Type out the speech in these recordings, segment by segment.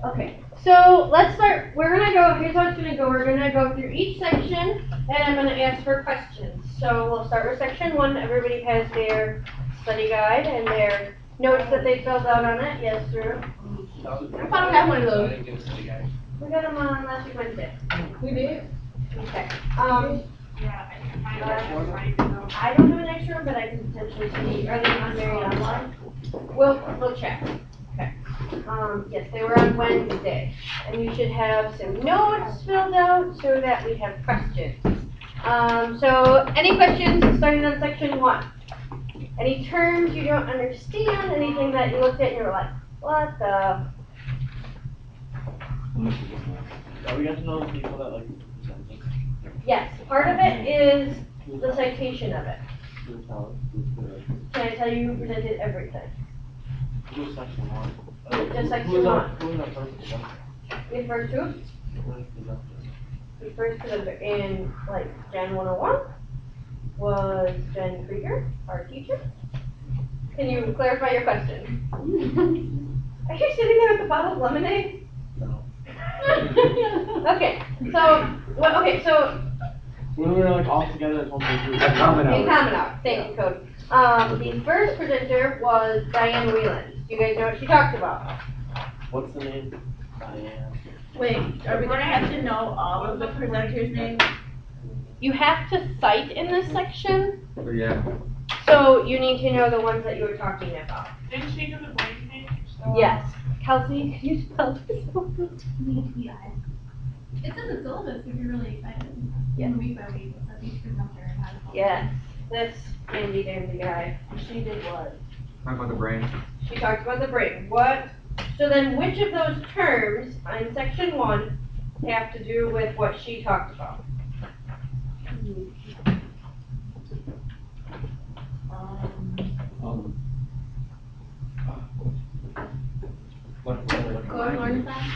Okay, so let's start. We're gonna go, here's how it's gonna go. We're gonna go through each section and I'm gonna ask for questions. So we'll start with section 1. Everybody has their study guide and their notes that they filled out on it. Yes, Drew? I thought we had one of those. We got them on last week Wednesday. We did? Okay. Yeah, I don't have an extra, but I can potentially see, are they on Mary online? We'll check. Okay. Yes, they were on Wednesday. And you should have some notes filled out so that we have questions. So any questions starting on section 1? Any terms you don't understand, anything that you looked at and you're like, what the? Are we got to know the people that like presenting? Yes, part of it is the citation of it. Can I tell you who presented everything? Who's section 1? Just section Who's 1. Who's our first presenter? The first two? Who's presenter? The first presenter in like Gen 101 was Jen Krieger, our teacher. Can you clarify your question? Are you sitting there with a bottle of lemonade? No. Okay, so When we were like all together at home, we in common hour. Thank you, Cody. The first presenter was Diane Whelan. Do you guys know what she talked about? What's the name? Diane. Wait, are we gonna have to know all of the presenters' names? You have to cite in this section, Yeah. so you need to know the ones that you were talking about. Didn't she do the brain thing? Yes. Kelsey, can you spell this one? It's in the syllabus if you're really excited. Yeah. Week by week, it's each presenter and how to follow. Yes, this handy dandy guy. She did what? Talk about the brain. She talked about the brain. What? So then which of those terms in section 1 have to do with what she talked about? Co-op learning style?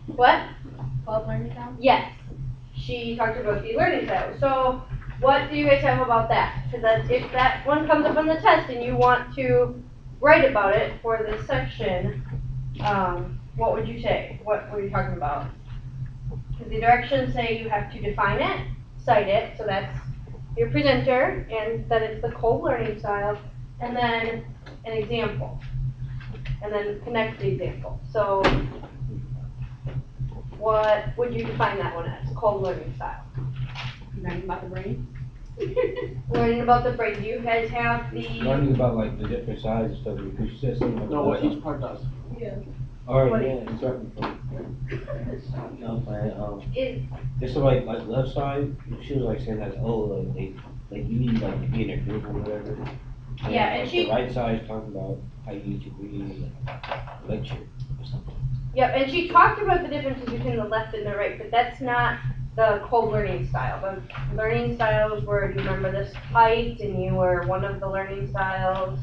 What? Co-op learning style? Yes. She talked about the learning style. So what do you guys have about that? Because if that one comes up on the test and you want to write about it for this section, what would you say? What were you talking about? Because the directions say you have to define it, cite it, so that's your presenter, and that it's the Kolb learning style, and then an example, and then connect the example. So what would you define that one as? Kolb learning style. Learning about the brain? Learning about the brain. Do you guys have the? Learning about like the different sides and stuff. If you said something like No, what each part does. Yeah. Alright, yeah, exactly. No, man, Is it's like left side. She was like saying that like you need like to be in a group or whatever. Yeah, and like, she- the right side is talking about how you need to read a lecture or something. Yep, and she talked about the differences between the left and the right, but that's not the Kolb learning style. The learning styles were, do you remember this height, and you were one of the learning styles?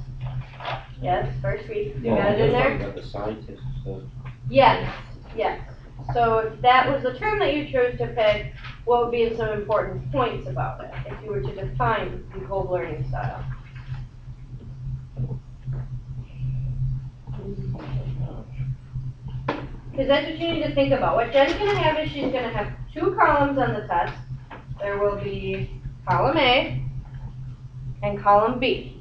Yes, first week, you got it in there? About the scientists and stuff. Yes, yes. So if that was the term that you chose to pick, what would be some important points about it, if you were to define the Kolb learning style? Because that's what you need to think about. What Jen's going to have is she's going to have 2 columns on the test. There will be column A and column B.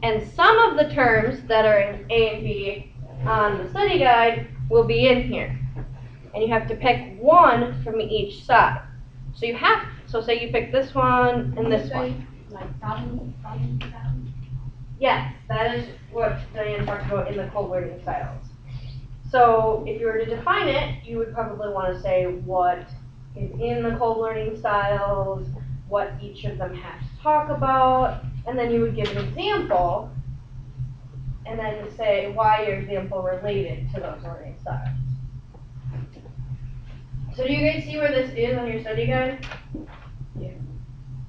And some of the terms that are in A and B on the study guide will be in here. And you have to pick one from each side. So you have, so say you pick this one and this one. Like problem style? Yes, that is what Diane talked about in the Kolb learning styles. So if you were to define it, you would probably want to say what is in the Kolb learning styles, what each of them has to talk about, and then you would give an example, and then say why your example related to those learning styles. So do you guys see where this is on your study guide? Yeah.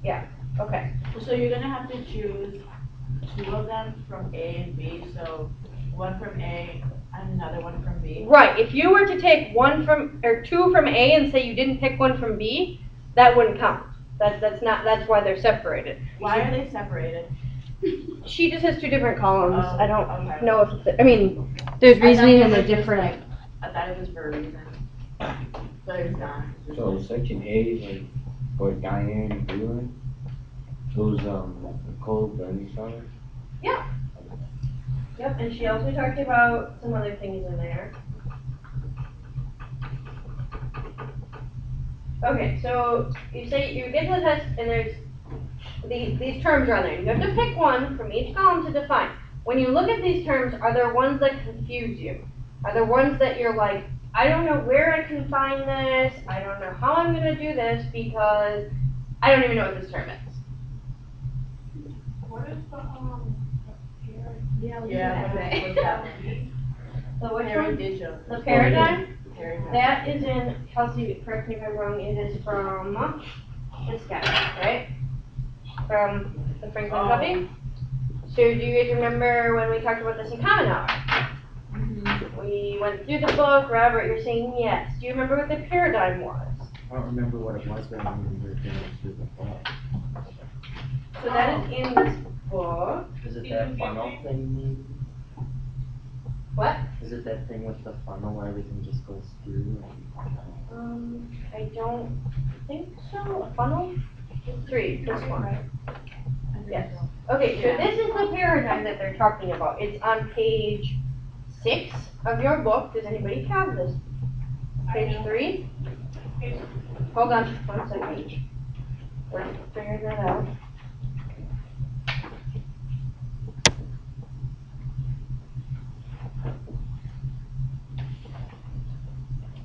Yeah, okay. So you're gonna have to choose 2 of them from A and B, so one from A and another one from B. Right, if you were to take 2 from A and say you didn't pick one from B, that wouldn't count. That's why they're separated. Why are they separated? She just has 2 different columns. Oh, I don't okay. know if, there's I thought reasoning they in the were just different. like I thought it was for a reason. But it's not. So section A is like for Diane and Breland, those, Nicole Bernstein. Yep, and she also talked about some other things in there. Okay, so you say you get to the test and there's these terms are on there. You have to pick one from each column to define. When you look at these terms, are there ones that confuse you? Are there ones that you're like, I don't know where I can find this, I don't know how I'm gonna do this because I don't even know what this term is. What is the, Yeah, we Yeah, can what say. is that one? So which Harry one? did show. The paradigm? Paradigm. That is in, Kelsey, correct me if I'm wrong, it is from this guy, right? From the Franklin Oh. Covey? So do you guys remember when we talked about this in Common Hour? We went through the book, Robert, you're saying yes. Do you remember what the paradigm was? I don't remember what it was, but I remember it going through the book. So that is in this book. Is it that funnel thing maybe? What? Is it that thing with the funnel where everything just goes through? I don't think so. A funnel? 3, this one. Yes. Okay, so this is the paradigm that they're talking about. It's on page 6 of your book. Does anybody have this? Page 3? Hold on, 1 second. We're figuring that out.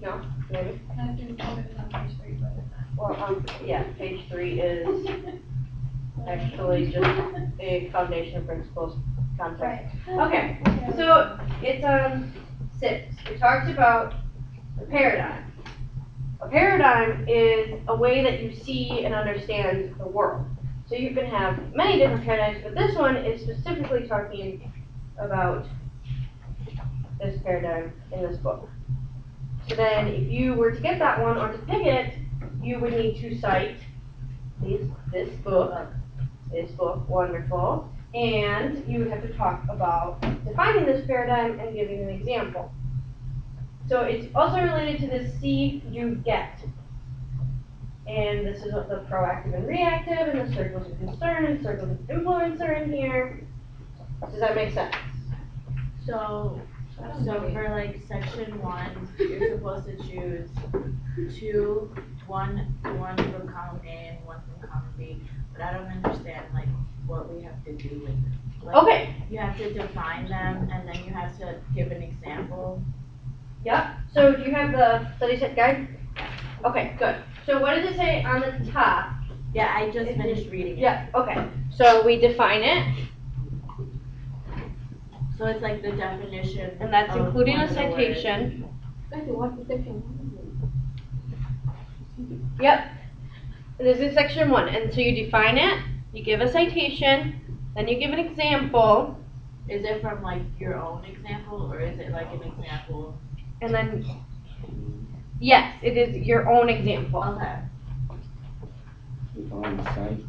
No, maybe. I think it's on page 3, but it's not. Well, yeah, page 3 is actually just a foundation principles concept. Okay, so it's on 6. It talks about the paradigm. A paradigm is a way that you see and understand the world. So you can have many different paradigms, but this one is specifically talking about this paradigm in this book. So then if you were to get that one or to pick it, you would need to cite this book, wonderful, and you would have to talk about defining this paradigm and giving an example. So it's also related to the see, do, get. And this is what the proactive and reactive and the circles of concern and circles of influence are in here. Does that make sense? So for like section 1, you're supposed to choose one from column A and one from column B, but I don't understand like what we have to do with it. Like, Okay. you have to define them and then you have to give an example. Yep. So do you have the study set guide? Okay, good. So what does it say on the top? Yeah, I just finished reading it. Yeah, okay. So we define it, So it's like the definition. and that's of including one a of the words. citation. Yep. This is section 1, and so you define it, you give a citation, then you give an example, Is it from like your own example or is it like an example? and then, yes, it is your own example. Okay. On the site.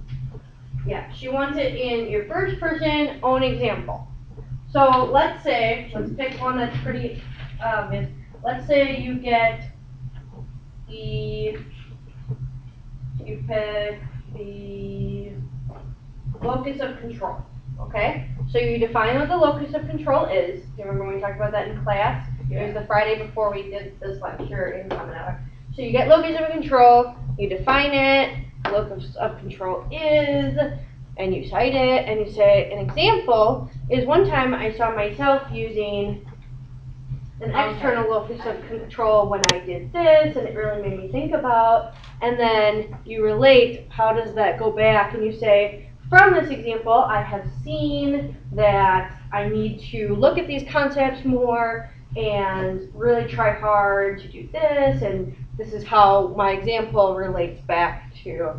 Yeah, she wants it in your first person, own example. So let's say, let's pick one that's pretty obvious. Let's say you get you pick the locus of control, okay? So you define what the locus of control is. Do you remember when we talked about that in class? It was the Friday before we did this lecture in Common Hour. So you get locus of control, you define it, locus of control is, and you cite it, and you say, an example is one time I saw myself using an external locus of control when I did this, and it really made me think about, and then you relate, how does that go back, and you say, from this example, I have seen that I need to look at these concepts more and really try hard to do this, and this is how my example relates back to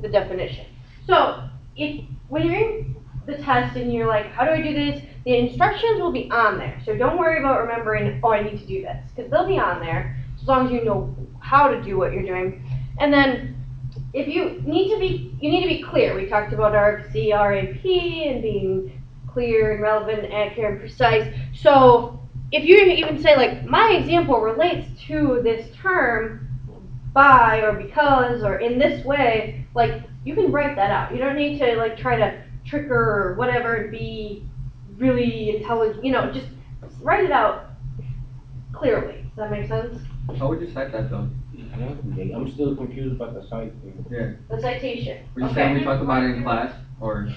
the definition. So when you're in the test and you're like, how do I do this? The instructions will be on there. So don't worry about remembering, oh, I need to do this, because they'll be on there as long as you know how to do what you're doing. And then if you need to be clear. We talked about our CRAP and being clear and relevant, accurate, and precise. So if you even say like, my example relates to this term by or because or in this way, like you can write that out. You don't need to like try to trick her or whatever and be really intelligent, you know, just write it out clearly. Does that make sense? How would you cite that though? I'm still confused about the site thing. Yeah. The citation. Were you saying we talked about it in class or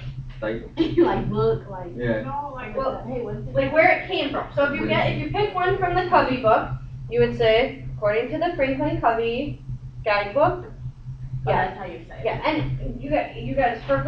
like? Like book, like. Yeah. No, like, Well, Hey, what's it? like where it came from. So if you pick one from the Covey book, you would say, according to the Franklin Covey guidebook. Oh, Yeah. that's how you say it. Yeah, and you guys for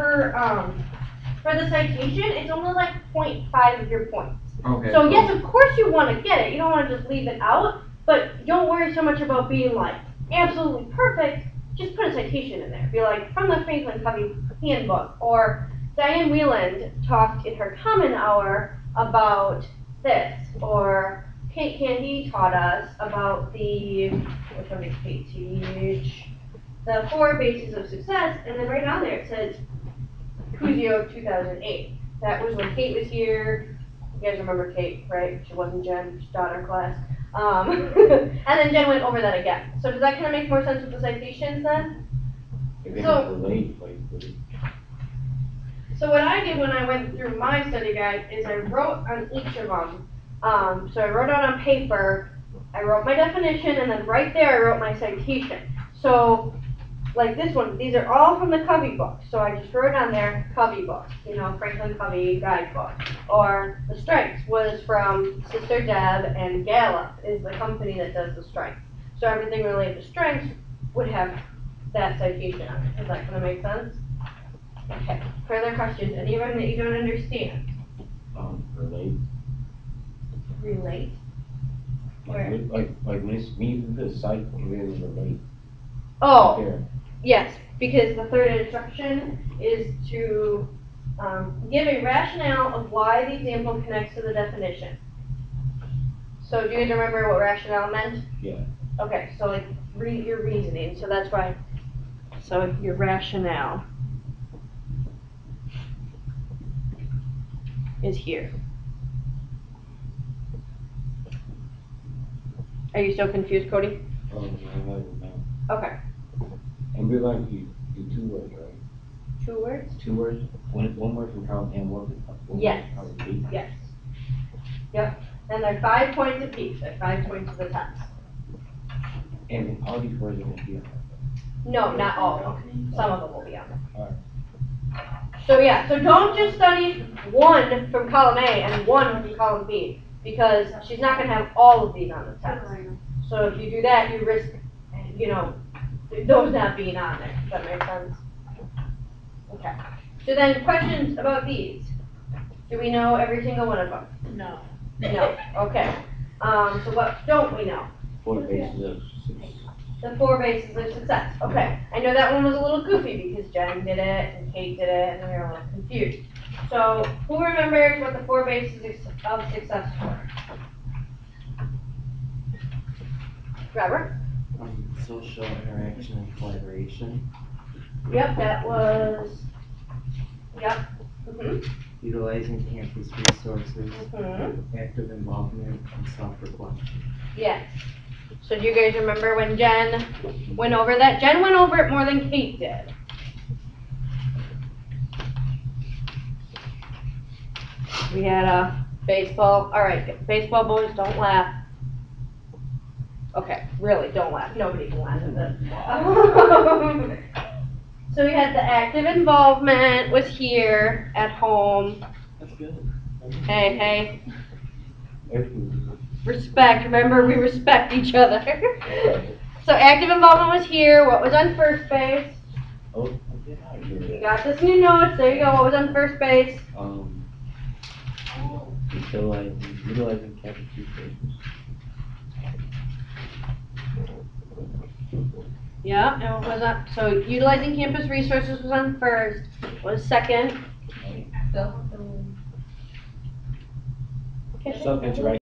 the citation, it's only like 0.5 of your points. Okay. So yes, of course you want to get it. You don't want to just leave it out, but don't worry so much about being like absolutely perfect. Just put a citation in there. Be like from the Franklin Covey handbook, or Diane Wieland talked in her common hour about this, or Kate Candy taught us about which one did Kate teach? The 4 bases of success, and then right on there it says Cusio 2008. That was when Kate was here. You guys remember Kate, right? She wasn't Jen, she taught our class. And then Jen went over that again. So does that kind of make more sense with the citations then? If it So- relate, like, would it- So what I did when I went through my study guide is I wrote on each of them. So I wrote out on paper, I wrote my definition, and then right there I wrote my citation. So like this one, these are all from the Covey book. So I just wrote on there, Covey book, you know, Franklin Covey guidebook. Or the strengths was from Sister Deb, and Gallup is the company that does the strengths. So everything related to strengths would have that citation on it. Does that kind of make sense? Okay, further questions? Anyone that you don't understand? relate. Relate? Where? Like when it's me, the site, it really relate. Oh, There. yes, because the third instruction is to give a rationale of why the example connects to the definition. So do you guys remember what rationale meant? Yeah. Okay, so like your reasoning, so that's why. So your rationale is here. Are you still confused, Cody? Oh, no, no. Okay. And we like you do 2 words, right? 2 words? 2 words? One word from column A and one from Yes. column B. Yes. Yep. And they're 5 points apiece. They're 5 points of the test. And all these words are gonna be on there. No, not all of them. Some of them will be on there. Alright. So yeah, so don't just study 1 from column A and 1 from column B, because she's not gonna have all of these on the test. So if you do that, you risk, you know, those not being on there. Does that make sense? Okay. So then questions about these. Do we know every single one of them? No. No. Okay. So what don't we know? 4 bases of success. The 4 bases of success. Okay. I know that one was a little goofy because Jen did it and Kate did it and we were a little confused. So who remembers what the 4 bases of success were? Robert? Social interaction and collaboration, Yep, that was. Yep. Mhm. utilizing campus resources, Mhm. active involvement, and self-reflection. Yes. So do you guys remember when Jen went over that? Jen went over it more than Kate did. We had a baseball. All right, baseball boys, don't laugh. Okay, really, don't laugh. Nobody can laugh at this. So we had the active involvement was here at home. That's good. Hey, hey. Everything. Respect. Remember, we respect each other. So active involvement was here. What was on first base? Oh, yeah, I hear You that. got this in your notes. There you go. What was on first base? Utilizing campus resources. Yeah, and what was up? So utilizing campus resources was on first. What was second? Self-interaction